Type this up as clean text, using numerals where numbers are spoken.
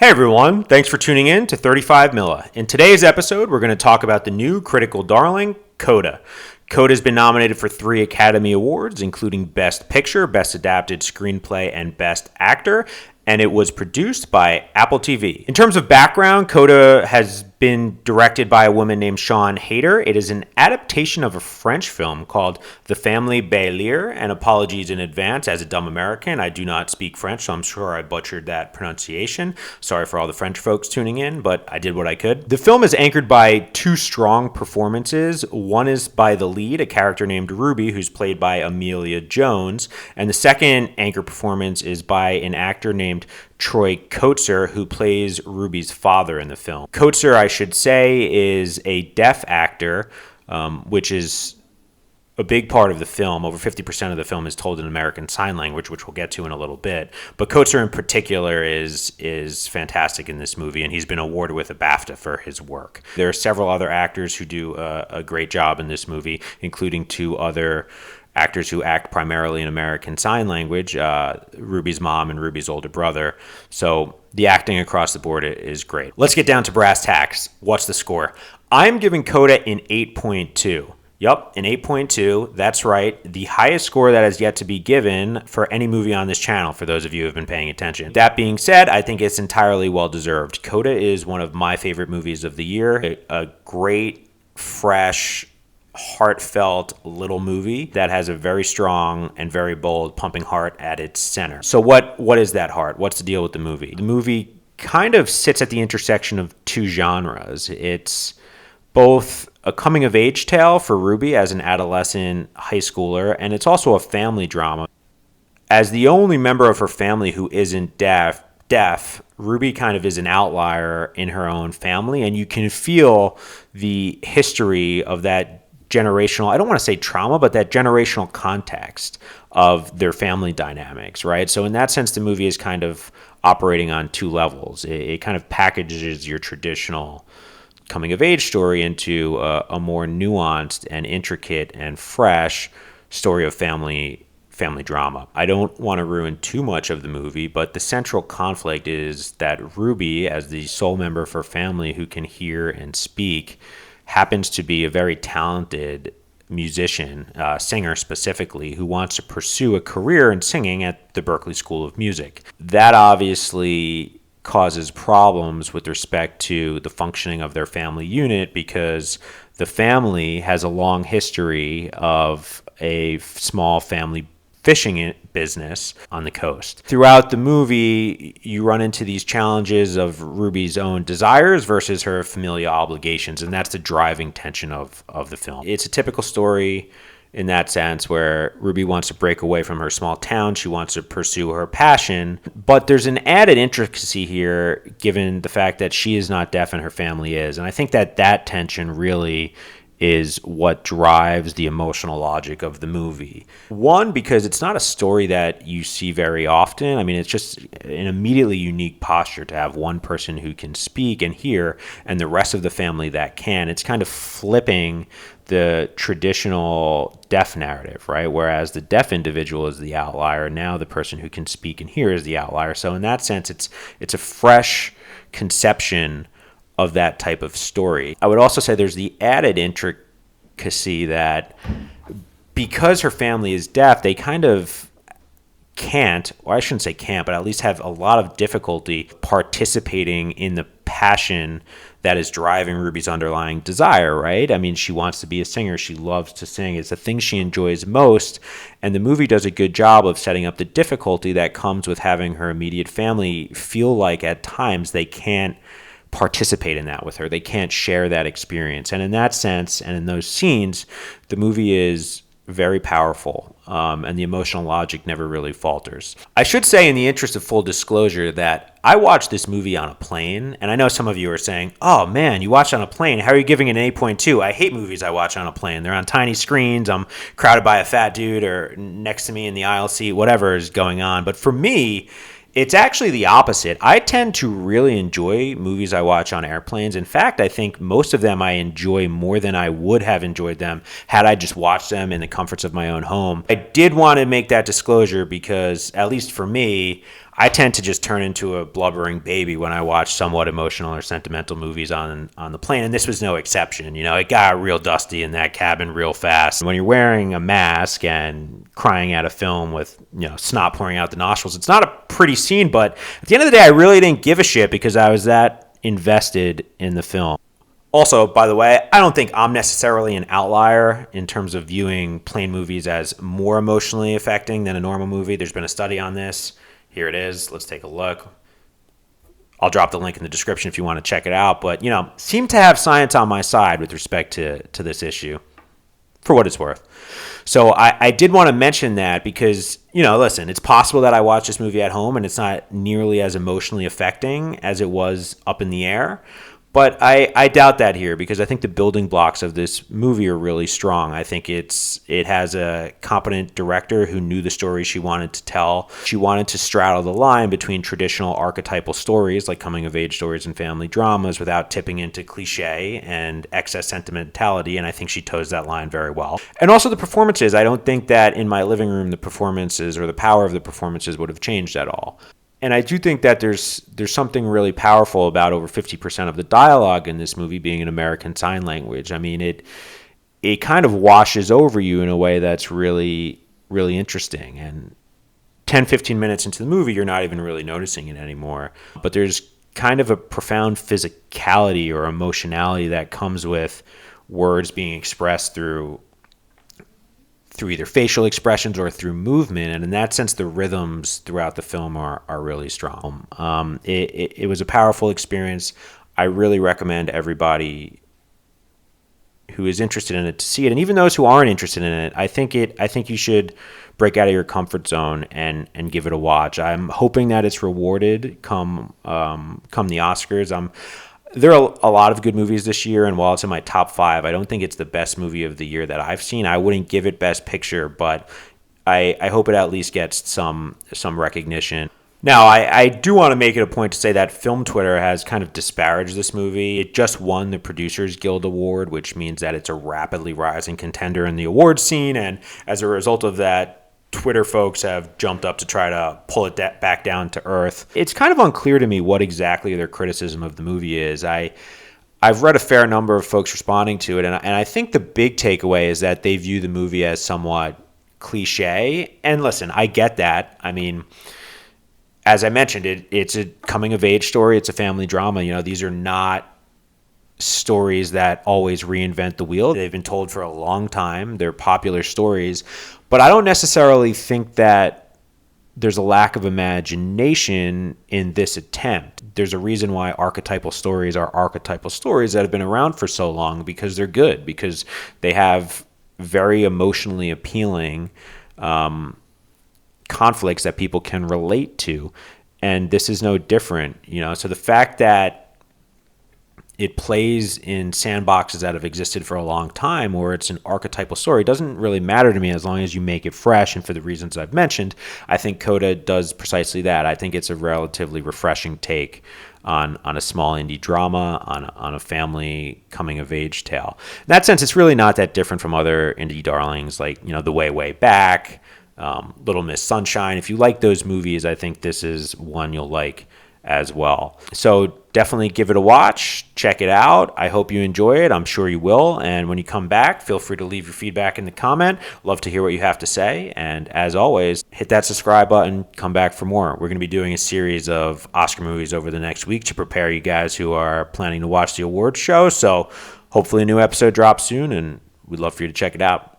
Hey everyone, thanks for tuning in to 35 Milla. In today's episode, we're going to talk about the new critical darling, Coda. Coda has been nominated for 3 Academy Awards, including Best Picture, Best Adapted Screenplay, and Best Actor, and it was produced by Apple TV. In terms of background, Coda has been directed by a woman named Sian Heder. It is an adaptation of a French film called The Family Bélier, and apologies in advance as a dumb American. I do not speak French, so I'm sure I butchered that pronunciation. Sorry for all the French folks tuning in, but I did what I could. The film is anchored by 2 strong performances. One is by the lead, a character named Ruby, who's played by Amelia Jones, and the second anchor performance is by an actor named Troy Kotsur, who plays Ruby's father in the film. Kotsur, I should say, is a deaf actor, which is a big part of the film. Over 50% of the film is told in American Sign Language, which we'll get to in a little bit. But Kotsur in particular is fantastic in this movie, and he's been awarded with a BAFTA for his work. There are several other actors who do a great job in this movie, including 2 other actors who act primarily in American Sign Language, Ruby's mom and Ruby's older brother. So the acting across the board is great. Let's get down to brass tacks. What's the score? I'm giving Coda an 8.2. Yup, an 8.2. That's right. The highest score that has yet to be given for any movie on this channel, for those of you who have been paying attention. That being said, I think it's entirely well-deserved. Coda is one of my favorite movies of the year. A great, fresh, heartfelt little movie that has a very strong and very bold pumping heart at its center. So what is that heart? What's the deal with the movie? The movie kind of sits at the intersection of 2 genres. It's both a coming-of-age tale for Ruby as an adolescent high schooler, and it's also a family drama. As the only member of her family who isn't deaf, Ruby kind of is an outlier in her own family, and you can feel the history of that generational, I don't want to say trauma, but that generational context of their family dynamics, right? So in that sense, the movie is kind of operating on 2 levels. It kind of packages your traditional coming-of-age story into a more nuanced and intricate and fresh story of family drama. I don't want to ruin too much of the movie, but the central conflict is that Ruby, as the sole member of her family who can hear and speak, happens to be a very talented musician, singer specifically, who wants to pursue a career in singing at the Berklee School of Music. That obviously causes problems with respect to the functioning of their family unit, because the family has a long history of a small family fishing business on the coast. Throughout the movie, you run into these challenges of Ruby's own desires versus her familial obligations, and that's the driving tension of the film. It's a typical story in that sense where Ruby wants to break away from her small town. She wants to pursue her passion, but there's an added intricacy here given the fact that she is not deaf and her family is, and I think that tension really is what drives the emotional logic of the movie. One, because it's not a story that you see very often. I mean, it's just an immediately unique posture to have one person who can speak and hear and the rest of the family that can. It's kind of flipping the traditional deaf narrative, right? Whereas the deaf individual is the outlier. Now the person who can speak and hear is the outlier. So in that sense, it's a fresh conception of that type of story. I would also say there's the added intricacy that because her family is deaf, they kind of can't, or I shouldn't say can't, but at least have a lot of difficulty participating in the passion that is driving Ruby's underlying desire, right? I mean, she wants to be a singer. She loves to sing. It's the thing she enjoys most. And the movie does a good job of setting up the difficulty that comes with having her immediate family feel like at times they can't participate in that with her. They can't share that experience. And in that sense, and in those scenes, the movie is very powerful, and the emotional logic never really falters. I should say, in the interest of full disclosure, that I watched this movie on a plane, and I know some of you are saying, oh man, you watched on a plane, how are you giving it an 8.2? I hate movies I watch on a plane. They're on tiny screens, I'm crowded by a fat dude or next to me in the aisle seat, whatever is going on. But for me, it's actually the opposite. I tend to really enjoy movies I watch on airplanes. In fact, I think most of them I enjoy more than I would have enjoyed them had I just watched them in the comforts of my own home. I did want to make that disclosure because, at least for me, I tend to just turn into a blubbering baby when I watch somewhat emotional or sentimental movies on the plane, and this was no exception. It got real dusty in that cabin real fast. When you're wearing a mask and crying at a film with snot pouring out the nostrils, it's not a pretty scene. But at the end of the day, I really didn't give a shit because I was that invested in the film. Also, by the way, I don't think I'm necessarily an outlier in terms of viewing plane movies as more emotionally affecting than a normal movie. There's been a study on this. Here it is. Let's take a look. I'll drop the link in the description if you want to check it out. But, seem to have science on my side with respect to this issue, for what it's worth. So I did want to mention that because, listen, it's possible that I watched this movie at home and it's not nearly as emotionally affecting as it was up in the air. But I doubt that here because I think the building blocks of this movie are really strong. I think it has a competent director who knew the story she wanted to tell. She wanted to straddle the line between traditional archetypal stories like coming-of-age stories and family dramas without tipping into cliche and excess sentimentality, and I think she toes that line very well. And also the performances. I don't think that in my living room the performances or the power of the performances would have changed at all. And I do think that there's something really powerful about over 50% of the dialogue in this movie being in American Sign Language. I mean, it kind of washes over you in a way that's really, really interesting. And 10, 15 minutes into the movie, you're not even really noticing it anymore. But there's kind of a profound physicality or emotionality that comes with words being expressed through either facial expressions or through movement. And in that sense, the rhythms throughout the film are really strong. It was a powerful experience. I really recommend everybody who is interested in it to see it. And even those who aren't interested in it, I think you should break out of your comfort zone and give it a watch. I'm hoping that it's rewarded come the Oscars. There are a lot of good movies this year, and while it's in my top 5, I don't think it's the best movie of the year that I've seen. I wouldn't give it Best Picture, but I hope it at least gets some recognition. Now, I do want to make it a point to say that Film Twitter has kind of disparaged this movie. It just won the Producers Guild Award, which means that it's a rapidly rising contender in the awards scene, and as a result of that, Twitter folks have jumped up to try to pull it back down to earth. It's kind of unclear to me what exactly their criticism of the movie is. I've read a fair number of folks responding to it, and I think the big takeaway is that they view the movie as somewhat cliche. And listen, I get that. I mean, as I mentioned, it's a coming-of-age story. It's a family drama. These are not stories that always reinvent the wheel. They've been told for a long time. They're popular stories. But I don't necessarily think that there's a lack of imagination in this attempt. There's a reason why archetypal stories are archetypal stories that have been around for so long, because they're good, because they have very emotionally appealing conflicts that people can relate to. And this is no different, So the fact that it plays in sandboxes that have existed for a long time, or it's an archetypal story, doesn't really matter to me as long as you make it fresh. And for the reasons I've mentioned, I think Coda does precisely that. I think it's a relatively refreshing take on a small indie drama, on a family coming-of-age tale. In that sense, it's really not that different from other indie darlings like, The Way, Way Back, Little Miss Sunshine. If you like those movies, I think this is one you'll like as well. So definitely give it a watch. Check it out. I hope you enjoy it. I'm sure you will. And when you come back, feel free to leave your feedback in the comment. Love to hear what you have to say. And as always, hit that subscribe button. Come back for more. We're going to be doing a series of Oscar movies over the next week to prepare you guys who are planning to watch the awards show. So hopefully a new episode drops soon, and we'd love for you to check it out.